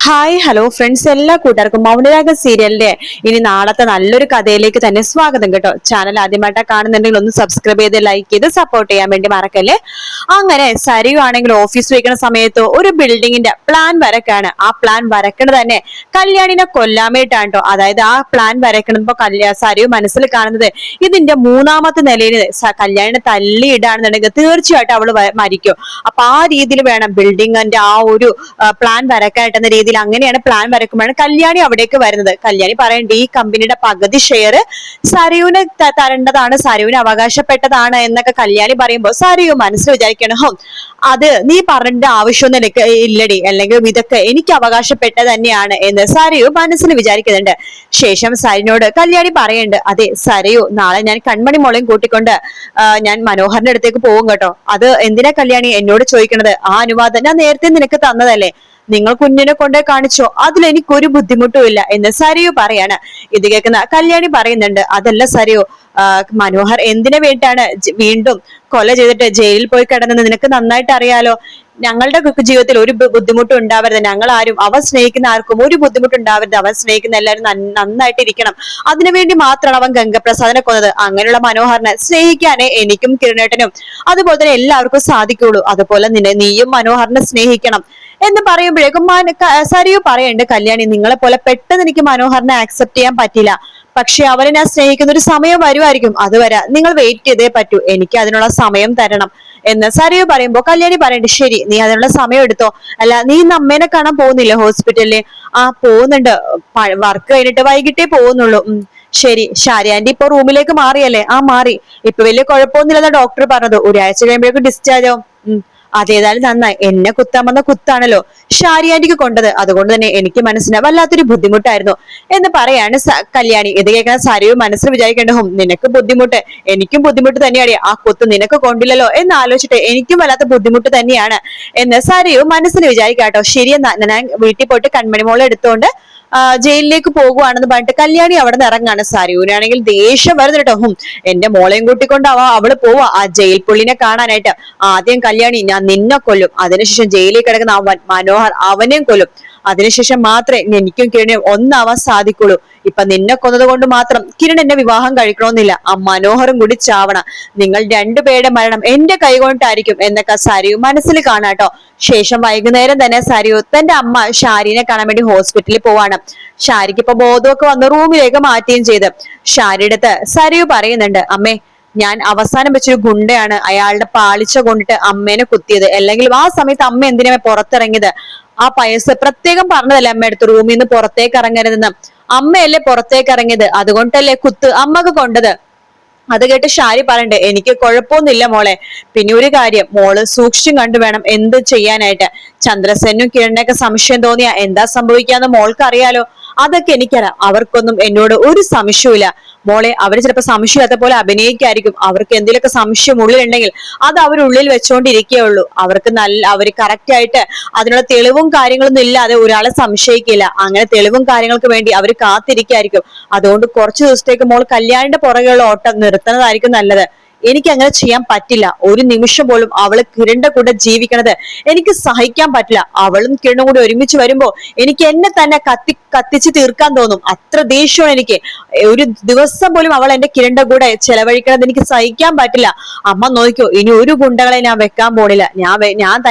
Hi hello friends, എല്ലാ കൂട്ടുകാർക്കും മൗനരാഗം സീരിയലിന്റെ ഇനി നാളത്തെ നല്ലൊരു കഥയിലേക്ക് തന്നെ സ്വാഗതം കേട്ടോ. ചാനൽ ആദ്യമായിട്ടാണ് കാണുന്നുണ്ടെങ്കിൽ ഒന്ന് സബ്സ്ക്രൈബ് ചെയ്ത് ലൈക്ക് ചെയ്ത് സപ്പോർട്ട് ചെയ്യാൻ വേണ്ടി മറക്കല്ലേ. അങ്ങനെ സരിയു ആണെങ്കിൽ ഓഫീസ് വയ്ക്കുന്ന സമയത്ത് ഒരു ബിൽഡിങ്ങിന്റെ പ്ലാൻ വരക്കാണ്. ആ പ്ലാൻ വരക്കണത് തന്നെ കല്യാണിനെ കൊല്ലാൻ വേണ്ടിയിട്ടാണ് കേട്ടോ. അതായത് ആ പ്ലാൻ വരക്കണപ്പോ സരിയു മനസ്സിൽ കാണുന്നത് ഇതിന്റെ മൂന്നാമത്തെ നിലയിൽ കല്യാണിനെ തല്ലിയിടാണെന്നുണ്ടെങ്കിൽ തീർച്ചയായിട്ടും അവള് മരിക്കും. അപ്പൊ ആ രീതിയിൽ വേണം ബിൽഡിങ്ങിന്റെ ആ ഒരു പ്ലാൻ വരക്കാനായിട്ട് എന്ന രീതിയിൽ അങ്ങനെയാണ് പ്ലാൻ വരക്കുമ്പോഴാണ് കല്യാണി അവിടേക്ക് വരുന്നത്. കല്യാണി പറയേണ്ടത് ഈ കമ്പനിയുടെ പകുതി ഷെയർ സരിയുവിന് തരേണ്ടതാണ്, സരിയുവിന് അവകാശപ്പെട്ടതാണ് എന്നൊക്കെ കല്യാണി പറയുമ്പോൾ സരിയു മനസ്സിൽ വിചാരിക്കണം, ഹോ അത് നീ പറഞ്ഞ ആവശ്യമൊന്നും എനിക്ക് ഇല്ലടി, അല്ലെങ്കിൽ ഇതൊക്കെ എനിക്ക് അവകാശപ്പെട്ടത് തന്നെയാണ് എന്ന് സരിയു മനസ്സിൽ വിചാരിക്കുന്നുണ്ട്. ശേഷം സരിനോട് കല്യാണി പറയുന്നുണ്ട്, അതെ സരിയു, നാളെ ഞാൻ കൺമണി മോളെയും കൂട്ടിക്കൊണ്ട് ഞാൻ മനോഹറിന്റെ അടുത്തേക്ക് പോകും കേട്ടോ. അത് എന്തിനാ കല്യാണി എന്നോട് ചോദിക്കണത്? ആ അനുവാദം ഞാൻ നേരത്തെ നിനക്ക് തന്നതല്ലേ, നിങ്ങൾ കുഞ്ഞിനെ കൊണ്ടേ കാണിച്ചോ, അതിൽ എനിക്കൊരു ബുദ്ധിമുട്ടും ഇല്ല എന്ന് സരിയു പറയാണ്. ഇത് കേൾക്കുന്ന കല്യാണി പറയുന്നുണ്ട്, അതല്ല സരിയു, മനോഹർ എന്തിനു വേണ്ടിയിട്ടാണ് വീണ്ടും കൊല ചെയ്തിട്ട് ജയിലിൽ പോയി കിടന്നത് നിനക്ക് നന്നായിട്ട് അറിയാലോ. ഞങ്ങളുടെ ജീവിതത്തിൽ ഒരു ബുദ്ധിമുട്ടും ഉണ്ടാവരുത്, ഞങ്ങൾ ആരും അവൻ സ്നേഹിക്കുന്ന ആർക്കും ഒരു ബുദ്ധിമുട്ടുണ്ടാവരുത്, അവൻ സ്നേഹിക്കുന്ന എല്ലാവരും നന്നായിട്ട് ഇരിക്കണം, അതിനുവേണ്ടി മാത്രമാണ് അവൻ ഗംഗപ്രസാദിനെ കൊന്നത്. അങ്ങനെയുള്ള മനോഹറിനെ സ്നേഹിക്കാനേ എനിക്കും കിരണേട്ടനും അതുപോലെ തന്നെ എല്ലാവർക്കും സാധിക്കുള്ളൂ. അതുപോലെ നീയും മനോഹറിനെ സ്നേഹിക്കണം എന്ന് പറയുമ്പോഴേക്കും സരിയു പറയുന്നുണ്ട്, കല്യാണി നിങ്ങളെ പോലെ പെട്ടെന്ന് എനിക്ക് മനോഹറിനെ ആക്സെപ്റ്റ് ചെയ്യാൻ പറ്റില്ല, പക്ഷെ അവരെ ഞാൻ സ്നേഹിക്കുന്ന ഒരു സമയം വരുമായിരിക്കും, അതുവരെ നിങ്ങൾ വെയിറ്റ് ചെയ്തേ പറ്റൂ, എനിക്ക് അതിനുള്ള സമയം തരണം എന്ന് സരിയു പറയുമ്പോ കല്യാണി പറയുന്നുണ്ട്, ശരി നീ അതിനുള്ള സമയം എടുത്തോ. അല്ല നീ ഇന്ന് അമ്മേനെ കാണാൻ പോകുന്നില്ലേ ഹോസ്പിറ്റലില്? ആ പോകുന്നുണ്ട്, വർക്ക് കഴിഞ്ഞിട്ട് വൈകിട്ടേ പോകുന്നുള്ളൂ. ശരി, ഷാരി ആന്റി ഇപ്പൊ റൂമിലേക്ക് മാറിയല്ലേ? ആ മാറി, ഇപ്പൊ വലിയ കുഴപ്പമൊന്നുമില്ലെന്ന ഡോക്ടർ പറഞ്ഞത്, ഒരാഴ്ച കഴിയുമ്പോഴേക്കും ഡിസ്ചാർജ് ആവും. അതേതായാലും നന്നായി, എന്നെ കുത്താൻ വന്ന കുത്താണല്ലോ ഷാരി ആന്റിക്ക് കൊണ്ടത്, അതുകൊണ്ട് തന്നെ എനിക്ക് മനസ്സിന് വല്ലാത്തൊരു ബുദ്ധിമുട്ടായിരുന്നു എന്ന് പറയാണ് കല്യാണി. ഇത് കേൾക്കാൻ സരിയു മനസ്സിൽ വിചാരിക്കേണ്ട, ഹോം നിനക്ക് ബുദ്ധിമുട്ട്, എനിക്കും ബുദ്ധിമുട്ട് തന്നെയാണ്, ആ കുത്ത് നിനക്ക് കൊണ്ടില്ലല്ലോ എന്ന് ആലോചിച്ചിട്ട് എനിക്കും വല്ലാത്ത ബുദ്ധിമുട്ട് തന്നെയാണ് എന്ന് സരിയു മനസ്സിൽ വിചാരിക്കാട്ടോ. ശരിയെന്നാ ഞാൻ വീട്ടിൽ പോയിട്ട് കൺമണി മോളെ എടുത്തുകൊണ്ട് ജയിലിലേക്ക് പോകുവാണെന്ന് പറഞ്ഞിട്ട് കല്യാണി അവിടെ നിന്ന് ഇറങ്ങാണ്. സരിയൂനാണെങ്കിൽ ദേഷ്യം വരുന്നുണ്ട്, എന്റെ മോളെയും കൂട്ടിക്കൊണ്ട് അവള് പോവാ ആ ജയിൽ പുള്ളിനെ കാണാനായിട്ട്. ആദ്യം കല്യാണി ഞാൻ നിന്നെ കൊല്ലും, അതിനുശേഷം ജയിലിൽ കിടക്കുന്ന അവൻ മനോഹർ അവനെയും കൊല്ലും, അതിനുശേഷം മാത്രമേ എനിക്കും കിരണും ഒന്നാവാൻ സാധിക്കുള്ളൂ. ഇപ്പൊ നിന്നെ കൊന്നത് കൊണ്ട് മാത്രം കിരൺ എന്നെ വിവാഹം കഴിക്കണമെന്നില്ല, ആ മനോഹറും കൂടി ചാവണം, നിങ്ങൾ രണ്ടുപേരുടെ മരണം എന്റെ കൈകൊണ്ടായിരിക്കും എന്നൊക്കെ സരിയു മനസ്സിൽ കാണാട്ടോ. ശേഷം വൈകുന്നേരം തന്നെ സരിയു തന്റെ അമ്മ ഷാരിനെ കാണാൻ വേണ്ടി ഹോസ്പിറ്റലിൽ പോവാണ്. ഷാരിക്ക് ഇപ്പൊ ബോധമൊക്കെ വന്ന് റൂമിലേക്ക് മാറ്റുകയും ചെയ്ത് ഷാരിയുടെ അടുത്ത് സരിയു പറയുന്നുണ്ട്, അമ്മേ ഞാൻ അവസാനം വെച്ചൊരു ഗുണ്ടയാണ് അയാളുടെ പാളിച്ച കൊണ്ടിട്ട് അമ്മേനെ കുത്തിയത്, അല്ലെങ്കിൽ ആ സമയത്ത് അമ്മ എന്തിനാ പുറത്തിറങ്ങിയത്? ആ പയസ് പ്രത്യേകം പറഞ്ഞതല്ലേ അമ്മ എടുത്ത് റൂമിൽ നിന്ന് പുറത്തേക്ക് ഇറങ്ങരുതെന്ന്, അമ്മയല്ലേ പുറത്തേക്ക് ഇറങ്ങിയത്, അതുകൊണ്ടല്ലേ കുത്ത് അമ്മക്ക് കൊണ്ടത്. അത് കേട്ട് ഷാരി പറയണ്ടേ, എനിക്ക് കുഴപ്പമൊന്നുമില്ല മോളെ, പിന്നെ ഒരു കാര്യം മോള് സൂക്ഷിച്ചും കണ്ടു വേണം എന്ത് ചെയ്യാനായിട്ട്. ചന്ദ്രസേനും കിരണിനൊക്കെ സംശയം തോന്നിയാ എന്താ സംഭവിക്കാന്ന് മോൾക്ക് അറിയാലോ, അതൊക്കെ എനിക്കറിയാം, അവർക്കൊന്നും എന്നോട് ഒരു സംശയമില്ല മോളെ. അവര് ചിലപ്പോ സംശയമില്ലാത്ത പോലെ അഭിനയിക്കായിരിക്കും, അവർക്ക് എന്തെങ്കിലുമൊക്കെ സംശയം ഉള്ളിലുണ്ടെങ്കിൽ അത് അവരുള്ളിൽ വെച്ചോണ്ടിരിക്കുകയുള്ളൂ, അവര് കറക്റ്റ് ആയിട്ട് അതിനുള്ള തെളിവും കാര്യങ്ങളൊന്നും ഇല്ലാതെ ഒരാളെ സംശയിക്കില്ല. അങ്ങനെ തെളിവും കാര്യങ്ങൾക്ക് വേണ്ടി അവർ കാത്തിരിക്കായിരിക്കും. അതുകൊണ്ട് കുറച്ചു ദിവസത്തേക്ക് മോൾ കല്യാണിന്റെ പുറകെയുള്ള ഓട്ടം നിർത്തുന്നതായിരിക്കും നല്ലത്. എനിക്ക് അങ്ങനെ ചെയ്യാൻ പറ്റില്ല, ഒരു നിമിഷം പോലും അവള് കിരണിന്റെ കൂടെ ജീവിക്കണത് എനിക്ക് സഹിക്കാൻ പറ്റില്ല. അവളും കിരണും കൂടി ഒരുമിച്ച് വരുമ്പോ എനിക്ക് എന്നെ തന്നെ കത്തിച്ച് തീർക്കാൻ തോന്നും, അത്ര ദേഷ്യമാണ് എനിക്ക്. ഒരു ദിവസം പോലും അവൾ എന്റെ കിരണിന്റെ കൂടെ ചെലവഴിക്കണത് എനിക്ക് സഹിക്കാൻ പറ്റില്ല. അമ്മ നോക്കിയോ, ഇനി ഒരു ഗുണ്ടകളെ ഞാൻ വെക്കാൻ പോണില്ല,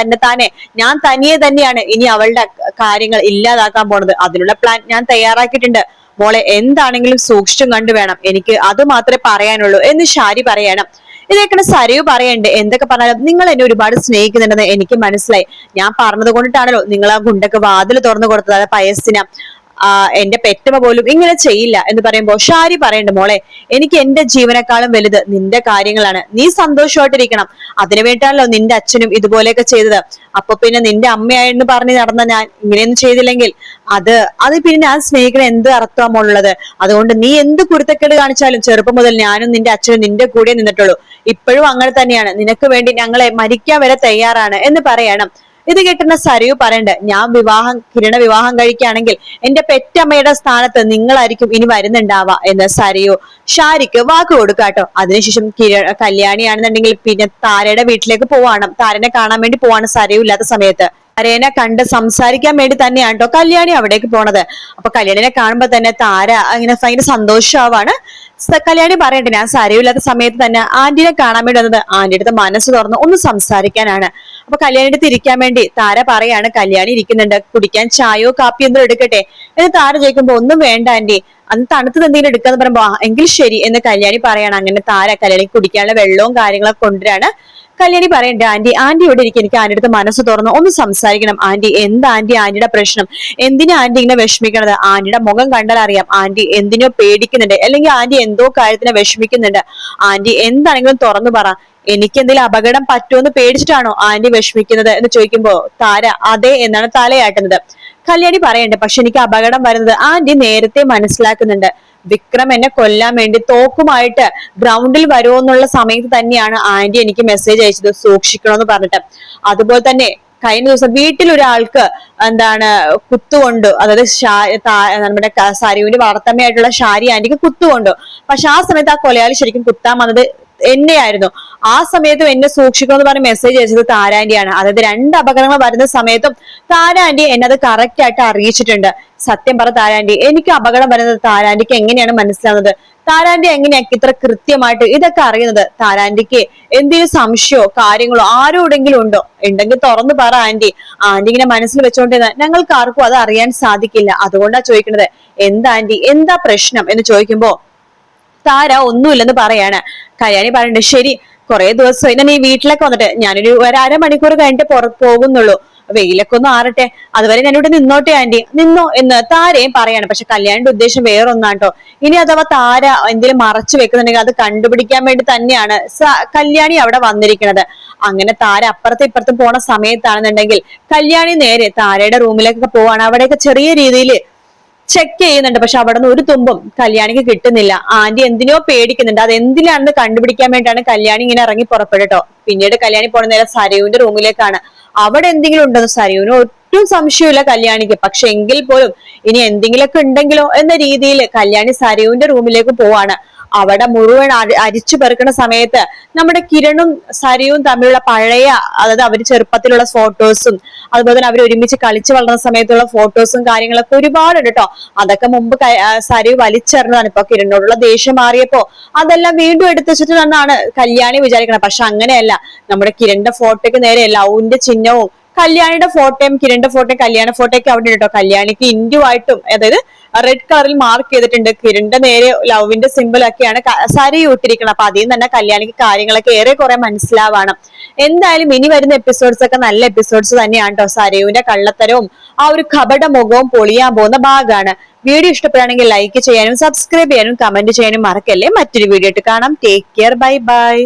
ഞാൻ തനിയെ തന്നെയാണ് ഇനി അവളുടെ കാര്യങ്ങൾ ഇല്ലാതാക്കാൻ പോണത്. അതിനുള്ള പ്ലാൻ ഞാൻ തയ്യാറാക്കിയിട്ടുണ്ട് മോളെ, എന്താണെങ്കിലും സൂക്ഷിച്ചും കണ്ടു വേണം, എനിക്ക് അത് മാത്രമേ പറയാനുള്ളൂ എന്ന് ഷാരി പറയണം. ഇതേക്കണ സരിയു പറയണ്ട്, എന്തൊക്കെ പറഞ്ഞാലും നിങ്ങൾ എന്നെ ഒരുപാട് സ്നേഹിക്കുന്നുണ്ടെന്ന് എനിക്ക് മനസ്സിലായി, ഞാൻ പറഞ്ഞത് കൊണ്ടിട്ടാണല്ലോ നിങ്ങൾ ആ ഗുണ്ടക്ക് വാതിൽ തുറന്നു കൊടുത്തത്, അത് പയസ്സിന എന്റെ പെറ്റമ്മ പോലും ഇങ്ങനെ ചെയ്യില്ല എന്ന് പറയുമ്പോ ഷാരി പറയണ്ട്, മോളെ എനിക്ക് എന്റെ ജീവനേക്കാളും വലുത് നിന്റെ കാര്യങ്ങളാണ്, നീ സന്തോഷമായിട്ടിരിക്കണം, അതിനു വേണ്ടിയാണല്ലോ നിന്റെ അച്ഛനും ഇതുപോലെയൊക്കെ ചെയ്തത്. അപ്പൊ പിന്നെ നിന്റെ അമ്മയായെന്ന് പറഞ്ഞ് നടന്ന ഞാൻ ഇങ്ങനെയൊന്നും ചെയ്തില്ലെങ്കിൽ അത് പിന്നെ ഞാൻ സ്നേഹിക്കണ എന്ത് അർത്ഥമാണുള്ളത്? അതുകൊണ്ട് നീ എന്ത് കുരുത്തക്കേട് കാണിച്ചാലും ചെറുപ്പം മുതൽ ഞാനും നിന്റെ അച്ഛനും നിന്റെ കൂടെ നിന്നിട്ടുള്ളൂ, ഇപ്പോഴും അങ്ങനെ തന്നെയാണ്, നിനക്ക് വേണ്ടി ഞങ്ങളെ മരിക്കാൻ വരെ തയ്യാറാണ് എന്ന് പറയണം. ഇത് കേട്ടുന്ന സരയു പറയണ്ട്, കിരണ വിവാഹം കഴിക്കുകയാണെങ്കിൽ എന്റെ പെറ്റമ്മയുടെ സ്ഥാനത്ത് നിങ്ങളായിരിക്കും ഇനി വരുന്നുണ്ടാവുക എന്ന് സരയു ഷാരിക്ക് വാക്ക് കൊടുക്കാട്ടോ. അതിനുശേഷം കല്യാണിയാണെന്നുണ്ടെങ്കിൽ പിന്നെ താരയുടെ വീട്ടിലേക്ക് പോവാണ്, താരനെ കാണാൻ വേണ്ടി പോവാണ് സരയു ഇല്ലാത്ത സമയത്ത്. താരേനെ കണ്ട് സംസാരിക്കാൻ വേണ്ടി തന്നെയാണ് കേട്ടോ കല്യാണി അവിടേക്ക് പോണത്. അപ്പൊ കല്യാണിനെ കാണുമ്പോ തന്നെ താര ഇങ്ങനെ ഭയങ്കര സന്തോഷമാവാണ്. കല്യാണി പറയട്ടെ, ഞാൻ സരയില്ലാത്ത സമയത്ത് തന്നെ ആന്റിനെ കാണാൻ വേണ്ടി വന്നത് ആന്റിയുടെ അടുത്ത് മനസ്സ് തുറന്ന് ഒന്ന് സംസാരിക്കാനാണ്. അപ്പൊ കല്യാണിയുടെ അടുത്ത് ഇരിക്കാൻ വേണ്ടി താര പറയാണ്, കല്യാണി ഇരിക്കുന്നുണ്ട്, കുടിക്കാൻ ചായയോ കാപ്പിയോ എന്തോ എടുക്കട്ടെ എന്ന് താര ചോദിക്കുമ്പോ ഒന്നും വേണ്ട ആന്റി, അന്ന് തണുത്തത് എന്തെങ്കിലും എടുക്കാന്ന് പറയുമ്പോ എങ്കിൽ ശരി എന്ന് കല്യാണി പറയാണ്. അങ്ങനെ താര കല്യാണിക്ക് കുടിക്കാനുള്ള വെള്ളവും കാര്യങ്ങളൊക്കെ കൊണ്ടുവരാണ്. കല്യാണി പറയണ്ടേ, ആന്റി ഇവിടെ ഇരിക്കും, എനിക്ക് ആന്റിയുടെ അടുത്ത് മനസ്സ് തുറന്ന് ഒന്ന് സംസാരിക്കണം. ആന്റി എന്താ ആന്റിയുടെ പ്രശ്നം, എന്തിനാ ആന്റി ഇങ്ങനെ വിഷമിക്കണത്? ആന്റിയുടെ മുഖം കണ്ടാൽ അറിയാം ആന്റി എന്തിനോ പേടിക്കുന്നുണ്ട്, അല്ലെങ്കിൽ ആന്റി എന്തോ കാര്യത്തിന് വിഷമിക്കുന്നുണ്ട്. ആന്റി എന്താണെങ്കിലും തുറന്നു പറ, എനിക്ക് എന്തെങ്കിലും അപകടം പറ്റുമെന്ന് പേടിച്ചിട്ടാണോ ആന്റി വിഷമിക്കുന്നത് എന്ന് ചോദിക്കുമ്പോ താര അതെ എന്നാണ് തലയാട്ടുന്നത്. കല്യാണി പറയണ്ടേ, പക്ഷെ എനിക്ക് അപകടം വരുന്നത് ആന്റി നേരത്തെ മനസ്സിലാക്കുന്നുണ്ട്. വിക്രം എന്നെ കൊല്ലാൻ വേണ്ടി തോക്കുമായിട്ട് ഗ്രൗണ്ടിൽ വരുമെന്നുള്ള സമയത്ത് തന്നെയാണ് ആന്റി എനിക്ക് മെസ്സേജ് അയച്ചത്, സൂക്ഷിക്കണമെന്ന് പറഞ്ഞിട്ട്. അതുപോലെ തന്നെ കഴിഞ്ഞ ദിവസം വീട്ടിൽ ഒരാൾക്ക് കുത്തുകൊണ്ടു, അതായത് നമ്മുടെ സരയുവിന്റെ വളർത്തമ്മയായിട്ടുള്ള ഷാരി ആന്റിക്ക് കുത്തുകൊണ്ടു. പക്ഷെ ആ സമയത്ത് ആ കൊലയാളി ശരിക്കും കുത്താൻ വന്നത് എന്നെയായിരുന്നു. ആ സമയത്തും എന്നെ സൂക്ഷിക്കണമെന്ന് പറഞ്ഞ് മെസ്സേജ് അയച്ചത് താരാന്റിയാണ്. അതായത് 2 അപകടങ്ങൾ വരുന്ന സമയത്തും താരാന്റി എന്നെ അത് കറക്റ്റ് ആയിട്ട് അറിയിച്ചിട്ടുണ്ട്. സത്യം പറ താരാന്റി, എനിക്ക് അപകടം വരുന്നത് താരാന്റിക്ക് എങ്ങനെയാണ് മനസ്സിലാവുന്നത്? താരാന്റി എങ്ങനെയാക്കി ഇത്ര കൃത്യമായിട്ട് ഇതൊക്കെ അറിയുന്നത്? താരാന്റിക്ക് എന്തെങ്കിലും സംശയമോ കാര്യങ്ങളോ ആരോടെങ്കിലും ഉണ്ടോ? ഉണ്ടെങ്കിൽ തുറന്നു പറ ആന്റി ഇങ്ങനെ മനസ്സിൽ വെച്ചോണ്ടിരുന്ന ഞങ്ങൾക്ക് ആർക്കും അത് അറിയാൻ സാധിക്കില്ല. അതുകൊണ്ടാ ചോദിക്കുന്നത്, എന്താ ആന്റി, എന്താ പ്രശ്നം എന്ന് ചോദിക്കുമ്പോ താര ഒന്നുമില്ലെന്ന് പറയാണ്. കല്യാണി പറയണ്ട്, ശരി കുറെ ദിവസം ഞാൻ ഈ വീട്ടിലൊക്കെ വന്നിട്ട് ഞാനൊരു 1/2 മണിക്കൂർ കഴിഞ്ഞിട്ട് പോകുന്നുള്ളൂ, വെയിലൊക്കെ ഒന്ന് ആറട്ടെ, അതുവരെ ഞാനിവിടെ നിന്നോട്ടെ ആന്റി. നിന്നോ എന്ന് താരയും പറയാണ്. പക്ഷെ കല്യാണിന്റെ ഉദ്ദേശം വേറൊന്നാട്ടോ. ഇനി അഥവാ താര എന്തെങ്കിലും മറച്ചു വെക്കുന്നുണ്ടെങ്കിൽ അത് കണ്ടുപിടിക്കാൻ വേണ്ടി തന്നെയാണ് കല്യാണി അവിടെ വന്നിരിക്കുന്നത്. അങ്ങനെ താര അപ്പുറത്തും ഇപ്പുറത്തും പോണ സമയത്താണെന്നുണ്ടെങ്കിൽ കല്യാണി നേരെ താരയുടെ റൂമിലേക്കൊക്കെ പോവാണ്. അവിടെയൊക്കെ ചെറിയ രീതിയിൽ ചെക്ക് ചെയ്യുന്നുണ്ട്. പക്ഷെ അവിടെ നിന്ന് ഒരു തുമ്പും കല്യാണിക്ക് കിട്ടുന്നില്ല. ആന്റി എന്തിനോ പേടിക്കുന്നുണ്ട്. അത് എന്തിനാണെന്ന് കണ്ടുപിടിക്കാൻ വേണ്ടിയാണ് കല്യാണി ഇങ്ങനെ ഇറങ്ങി പുറപ്പെട്ടോ. പിന്നീട് കല്യാണി പോണ നേരം സരയുവിന്റെ റൂമിലേക്കാണ്. അവിടെ എന്തെങ്കിലും ഉണ്ടെന്ന് സരയുവിന് ഒട്ടും സംശയമില്ല കല്യാണിക്ക്. പക്ഷെ എങ്കിൽ പോലും ഇനി എന്തെങ്കിലുമൊക്കെ ഉണ്ടെങ്കിലോ എന്ന രീതിയിൽ കല്യാണി സരയുവിന്റെ റൂമിലേക്ക് പോവാണ്. അവിടെ മുഴുവൻ അരിച്ചു പെറുക്കുന്ന സമയത്ത് നമ്മുടെ കിരണും സരയും തമ്മിലുള്ള പഴയ, അതായത് അവര് ചെറുപ്പത്തിലുള്ള ഫോട്ടോസും അതുപോലെ തന്നെ അവർ ഒരുമിച്ച് കളിച്ചു വളർന്ന സമയത്തുള്ള ഫോട്ടോസും കാര്യങ്ങളൊക്കെ ഒരുപാടുണ്ട് കേട്ടോ. അതൊക്കെ മുമ്പ് സരയു വലിച്ചെറിഞ്ഞതാണ്. ഇപ്പൊ കിരണിനോടുള്ള ദേഷ്യം മാറിയപ്പോ അതെല്ലാം വീണ്ടും എടുത്തു വെച്ചിട്ടുണ്ടെന്നാണ് കല്യാണി വിചാരിക്കുന്നത്. പക്ഷെ അങ്ങനെയല്ല, നമ്മുടെ കിരണിന്റെ ഫോട്ടോയ്ക്ക് നേരെ ലവിന്റെ ചിഹ്നവും കല്യാണിയുടെ ഫോട്ടോയും കിരണിന്റെ ഫോട്ടോയും കല്യാണ ഫോട്ടോയൊക്കെ അവിടെ കേട്ടോ. കല്യാണിക്ക് ഇന്റുവായിട്ടും അതായത് റെഡ് കളറിൽ മാർക്ക് ചെയ്തിട്ടുണ്ട്. കിരണിന്റെ നേരെ ലവിന്റെ സിമ്പിൾ ഒക്കെയാണ് സരയു ഇട്ടിരിക്കുന്നത്. അപ്പൊ അതിൽ തന്നെ കല്യാണിക്ക് കാര്യങ്ങളൊക്കെ ഏറെ കുറെ മനസ്സിലാവാണ്. എന്തായാലും ഇനി വരുന്ന എപ്പിസോഡ്സ് ഒക്കെ നല്ല എപ്പിസോഡ്സ് തന്നെയാണ് കേട്ടോ. സരയുവിന്റെ കള്ളത്തരവും ആ ഒരു കപട മുഖവും പൊളിയാൻ പോകുന്ന ഭാഗമാണ്. വീഡിയോ ഇഷ്ടപ്പെടുകയാണെങ്കിൽ ലൈക്ക് ചെയ്യാനും സബ്സ്ക്രൈബ് ചെയ്യാനും കമന്റ് ചെയ്യാനും മറക്കല്ലേ. മറ്റൊരു വീഡിയോ ആയിട്ട് കാണാം. Take care, bye bye.